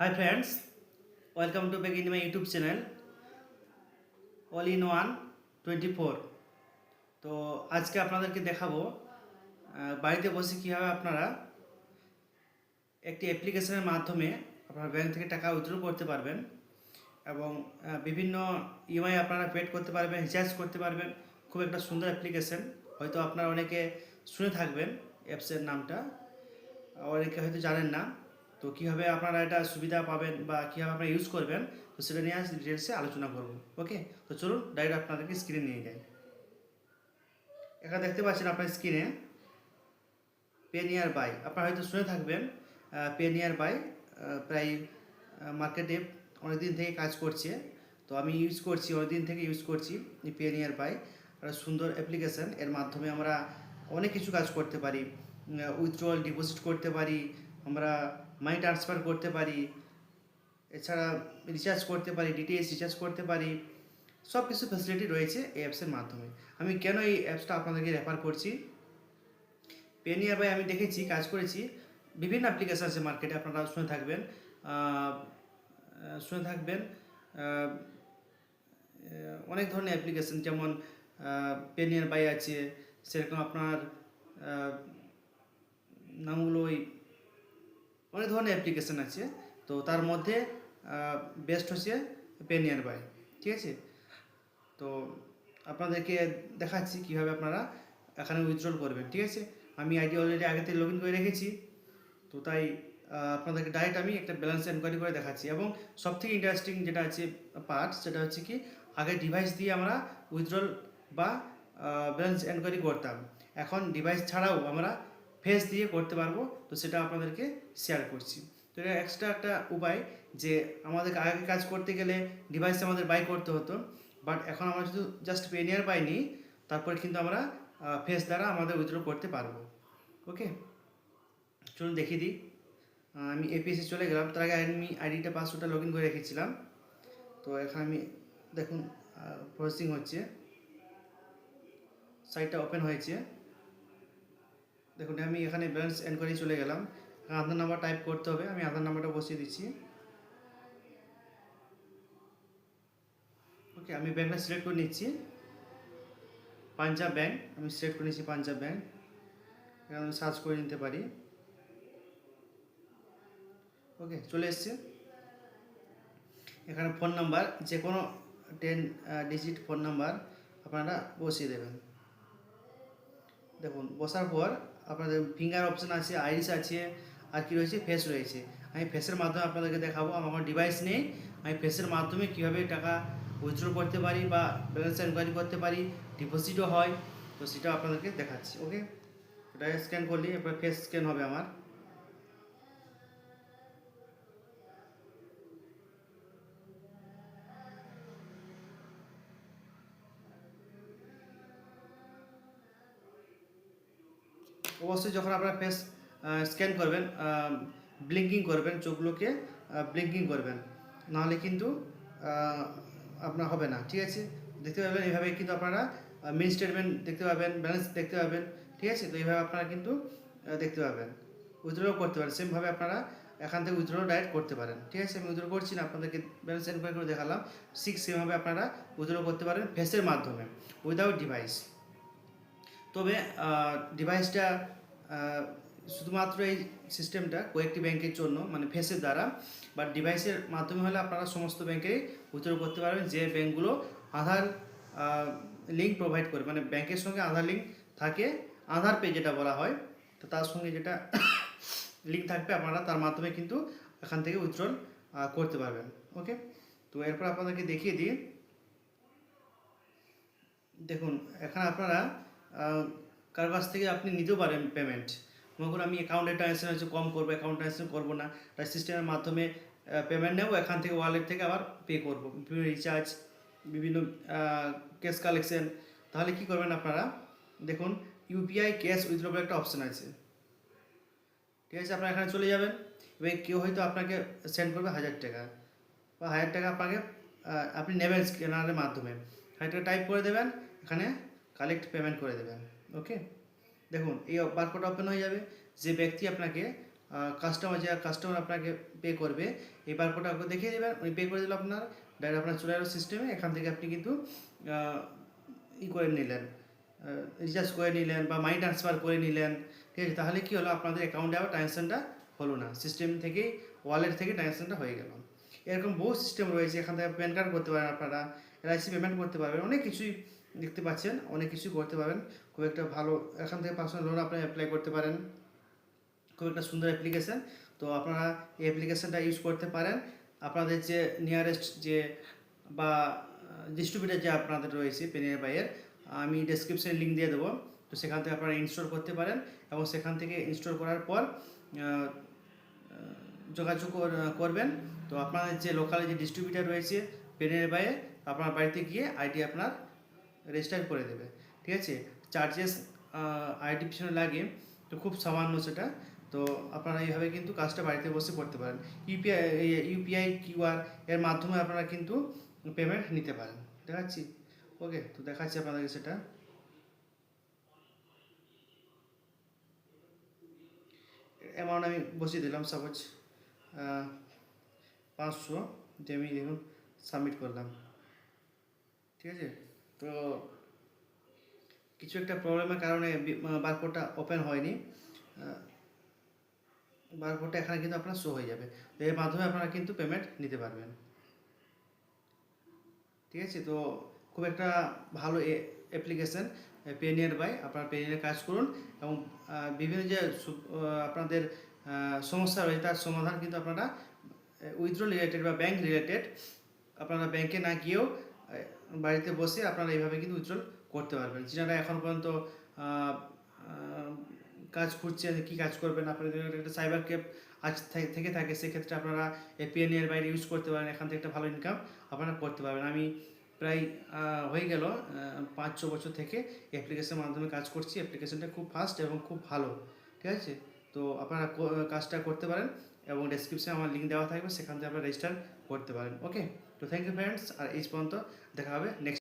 Hi friends, welcome to back in my YouTube channel All in One 24। তো আজকে আপনাদেরকে দেখাবো বাড়িতে বসে কীভাবে আপনারা একটি অ্যাপ্লিকেশনের মাধ্যমে আপনার ব্যাংক থেকে টাকা উইথড্র করতে পারবেন এবং বিভিন্ন ইএমআই আপনারা পেড করতে পারবেন, রিচার্জ করতে পারবেন। খুব একটা সুন্দর অ্যাপ্লিকেশন, হয়তো আপনারা অনেকে শুনে থাকবেন অ্যাপসের নামটা, অনেকে হয়তো জানেন না। তো কীভাবে আপনারা এটা সুবিধা পাবেন বা কীভাবে আপনারা ইউজ করবেন, তো সেটা নিয়ে আজ ডিটেলসে আলোচনা করব। ওকে, তো চলুন ডাইরেক্ট আপনাদেরকে স্ক্রিনে নিয়ে যাই। এখানে দেখতে পাচ্ছেন আপনার স্ক্রিনে পে নিয়ার বাই। আপনারা হয়তো শুনে থাকবেন পে নিয়ার বাই প্রায় মার্কেটে অনেকদিন থেকে কাজ করছে। তো আমি ইউজ করছি, অনেকদিন থেকে ইউজ করছি পে নিয়ার বাই। একটা সুন্দর অ্যাপ্লিকেশান, এর মাধ্যমে আমরা অনেক কিছু কাজ করতে পারি। উইথড্রল, ডিপোজিট করতে পারি, আমরা মানি ট্রান্সফার করতে পারি, এছাড়া রিচার্জ করতে পারি, ডিটিএইচ রিচার্জ করতে পারি। সব কিছু ফ্যাসিলিটি রয়েছে এই অ্যাপসের মাধ্যমে। আমি কেন এই অ্যাপসটা আপনাদেরকে রেফার করছি, পে নিয়ার বাই আমি দেখেছি, কাজ করেছি। বিভিন্ন অ্যাপ্লিকেশান আছে মার্কেটে, আপনারা শুনে থাকবেন অনেক ধরনের অ্যাপ্লিকেশান, যেমন পে নিয়ার বাই আছে, সেরকম আপনার নামগুলোই অনেক ধরনের অ্যাপ্লিকেশান আছে। তো তার মধ্যে বেস্ট হচ্ছে পে নিয়ার বাই, ঠিক আছে। তো আপনাদেরকে দেখাচ্ছি কীভাবে আপনারা এখানে উইথড্রল করবেন, ঠিক আছে। আমি আইডি অলরেডি আগে থেকে লগ ইন করে রেখেছি, তো তাই আপনাদেরকে ডাইরেক্ট আমি একটা ব্যালেন্স এনকোয়ারি করে দেখাচ্ছি। এবং সবথেকে ইন্টারেস্টিং যেটা আছে পার্ট, সেটা হচ্ছে কি, আগে ডিভাইস দিয়ে আমরা উইথড্রল বা ব্যালেন্স এনকোয়ারি করতাম, এখন ডিভাইস ছাড়াও আমরা ফেস দিয়ে করতে পারবো। তো সেটা আপনাদেরকে শেয়ার করছি। তো এটা এক্সট্রা একটা উপায়, যে আমাদের আগে কাজ করতে গেলে ডিভাইস আমাদের বাই করতে হতো, বাট এখন আমরা শুধু জাস্ট পে নিয়ার বাই নিই, তারপরে কিন্তু আমরা ফেস দ্বারা আমাদের উইথড্র করতে পারবো। ওকে, চলুন দেখিয়ে দিই। আমি এপিএসে চলে গেলাম, তার আগে আমি আইডিটা পাসওয়ার্ডটা লগ ইন করে রেখেছিলাম। তো এখানে আমি দেখুন প্রসেসিং হচ্ছে, সাইটটা ওপেন হয়েছে। দেখুন আমি এখানে ব্যালেন্স এনকোয়ারি চলে গেলাম, আধার নাম্বার টাইপ করতে হবে, আমি আধার নাম্বারটা বসিয়ে দিচ্ছি। ওকে, আমি ব্যাঙ্কটা সিলেক্ট করে নিচ্ছি, পাঞ্জাব ব্যাঙ্ক আমি সিলেক্ট করে নিচ্ছি, পাঞ্জাব ব্যাঙ্ক। এখানে আমি সার্চ করে নিতে পারি। ওকে, চলে এসছে। এখানে ফোন নাম্বার, যে কোনো 10 ডিজিট ফোন নাম্বার আপনারা বসিয়ে দেবেন। দেখুন বসার পর আপনাদের ফিঙ্গার অপশান আছে, আইরিস আছে, আর কি রয়েছে, ফেস রয়েছে। আমি ফেসের মাধ্যমে আপনাদেরকে দেখাবো। আমার কোনো ডিভাইস নেই, আমি ফেসের মাধ্যমে কীভাবে টাকা উইথড্র করতে পারি বা ব্যালেন্স এনকোয়ারি করতে পারি, ডিপোজিটও হয়, তো সেটাও আপনাদেরকে দেখাচ্ছি। ওকে, এটা স্ক্যান করলে এরপর ফেস স্ক্যান হবে আমার। অবশ্যই যখন আপনারা ফেস স্ক্যান করবেন, ব্লিঙ্কিং করবেন, চোখগুলোকে ব্লিঙ্কিং করবেন, নাহলে কিন্তু আপনার হবে না, ঠিক আছে। দেখতে পাবেন এইভাবে কিন্তু আপনারা মিন স্টেটমেন্ট দেখতে পাবেন, ব্যালেন্স দেখতে পাবেন, ঠিক আছে। তো এইভাবে আপনারা কিন্তু দেখতে পাবেন, উইথড্রও করতে পারেন। সেমভাবে আপনারা এখান থেকে উইথড্র ডাইরেক্ট করতে পারেন, ঠিক আছে। আমি উইথড্র করছি না, আপনাদেরকে ব্যালেন্স এনকোয়ারি করে দেখালাম। সেমভাবে আপনারা উইথড্র করতে পারেন ফেসের মাধ্যমে, উইদাউট ডিভাইস। তবে ডিভাইসটা শুধুমাত্র এই সিস্টেমটা কয়েকটি ব্যাংকের জন্য, মানে ফেসের দ্বারা, বা ডিভাইসের মাধ্যমে হলে আপনারা সমস্ত ব্যাংকেই উইথড্র করতে পারবেন, যে ব্যাংকগুলো আধার লিঙ্ক প্রোভাইড করে, মানে ব্যাংকের সঙ্গে আধার লিঙ্ক থাকে, আধার পে যেটা বলা হয়। তো তার সঙ্গে যেটা লিঙ্ক থাকবে, আপনারা তার মাধ্যমে কিন্তু এখান থেকে উইথড্রল করতে পারবেন। ওকে, তো এরপর আপনাদেরকে দেখিয়ে দিই। দেখুন এখানে আপনারা কার কাছ থেকে আপনি নিতেও পারেন পেমেন্ট। মনে করুন আমি অ্যাকাউন্টে ট্রানজ্যাকশন হচ্ছে কম করবো, অ্যাকাউন্ট ট্রানজ্যাকশন করবো না, তাই সিস্টেমের মাধ্যমে পেমেন্ট নেবো, এখান থেকে ওয়ালেট থেকে আবার পে করবো, বিভিন্ন রিচার্জ, বিভিন্ন ক্যাশ কালেকশন। তাহলে কি করবেন আপনারা, দেখুন ইউপিআই ক্যাশ উইথড্র বলে একটা অপশান আছে, ঠিক আছে। আপনারা এখানে চলে যাবেন। এবার কেউ হয়তো আপনাকে সেন্ড করবে 1000 টাকা, বা 1000 টাকা আপনাকে আপনি নেবেন স্ক্যানারের মাধ্যমে, 1000 টাকা টাইপ করে দেবেন, এখানে কালেক্ট পেমেন্ট করে দেবেন। ওকে, দেখুন এই বারকোড ওপেন হয়ে যাবে। যে ব্যক্তি আপনাকে কাস্টমার আপনাকে পে করবে, এই বারকোডটা আপনাকে দেখিয়ে দেবেন, উনি পে করে দিল আপনার, ডাইরেক্ট আপনার চলে আসলো সিস্টেমে। এখান থেকে আপনি কিন্তু আহ, করে নিলেন, রিচার্জ করে নিলেন বা মানি ট্রান্সফার করে নিলেন। ঠিক আছে, তাহলে কি হলো, আপনাদের অ্যাকাউন্টে আবার ট্রানজ্যাকশনটা হলো না, সিস্টেম থেকেই, ওয়ালেট থেকে ট্রানজ্যাকশনটা হয়ে গেল। এরকম বহু সিস্টেম রয়েছে, এখান থেকে প্যান কার্ড করতে পারেন আপনারা, এলআইসি পেমেন্ট করতে পারবেন, অনেক কিছুই দেখতে পাচ্ছেন, অনেক কিছুই করতে পারবেন। খুব একটা ভালো, এখান থেকে পার্সোনাল লোন আপনি অ্যাপ্লাই করতে পারেন। খুব একটা সুন্দর অ্যাপ্লিকেশান। তো আপনারা এই অ্যাপ্লিকেশানটা ইউজ করতে পারেন। আপনাদের যে নিয়ারেস্ট যে বা ডিস্ট্রিবিউটার যে আপনাদের রয়েছে পেনিয়ার বাইয়ের, আমি ডেসক্রিপশনে লিঙ্ক দিয়ে দেবো, তো সেখান থেকে আপনারা ইনস্টল করতে পারেন। এবং সেখান থেকে ইনস্টল করার পর যোগাযোগ করবেন। তো আপনাদের যে লোকাল যে ডিস্ট্রিবিউটার রয়েছে পেনিয়ার বাইয়ে, আপনার বাড়িতে গিয়ে আইডি আপনার রেজিস্টার করে দেবে। ঠিক আছে, চার্জেস আইডি পিছনে লাগে, তো খুব সামান্য সেটা। তো আপনারা এইভাবে কিন্তু কাজটা বাড়িতে বসে করতে পারেন। ইউপিআই কিউআর এর মাধ্যমে আপনারা কিন্তু পেমেন্ট নিতে পারেন। দেখাচ্ছি, ওকে, তো দেখাচ্ছি আপনাদেরকে সেটা। অ্যামাউন্ট আমি বসিয়ে দিলাম, সাপোজ 500, যে আমি দেখুন সাবমিট করলাম। ঠিক আছে, তো কিছু একটা প্রবলেমের কারণে বারকোডটা ওপেন হয়নি। বারকোডটা এখানে কিন্তু আপনার শো হয়ে যাবে, তো এর মাধ্যমে আপনারা কিন্তু পেমেন্ট নিতে পারবেন। ঠিক আছে, তো খুব একটা ভালো অ্যাপ্লিকেশান পেনিয়ার বাই। আপনারা পেনিয়ারে কাজ করুন এবং বিভিন্ন যে আপনাদের সমস্যা রয়েছে তার সমাধান কিন্তু আপনারা উইথড্র রিলেটেড বা ব্যাংক রিলেটেড, আপনারা ব্যাংকে না গিয়েও বাড়িতে বসে আপনারা এইভাবে কিন্তু উইথড্র করতে পারবেন। যারা এখন পর্যন্ত আহ, আহ, কাজ খুঁজছেন, কী কাজ করবেন, আপনাদের একটা সাইবার ক্যাফ আজ থেকে থাকে, সেক্ষেত্রে আপনারা এই পেনিয়ার বাইরে ইউজ করতে পারেন, এখান থেকে একটা ভালো ইনকাম আপনারা করতে পারবেন। আমি প্রায় হয়ে গেল 5-6 বছর থেকে অ্যাপ্লিকেশনের মাধ্যমে কাজ করছি। অ্যাপ্লিকেশনটা খুব ফাস্ট এবং খুব ভালো। ঠিক আছে, তো আপনারা কাজটা করতে পারেন এবং ডেসক্রিপশনে আমার লিঙ্ক দেওয়া থাকবে, সেখান থেকে আপনারা রেজিস্টার করতে পারেন। ওকে, তো থ্যাংক ইউ ফ্রেন্ডস, আর এই পর্যন্ত দেখা হবে নেক্সট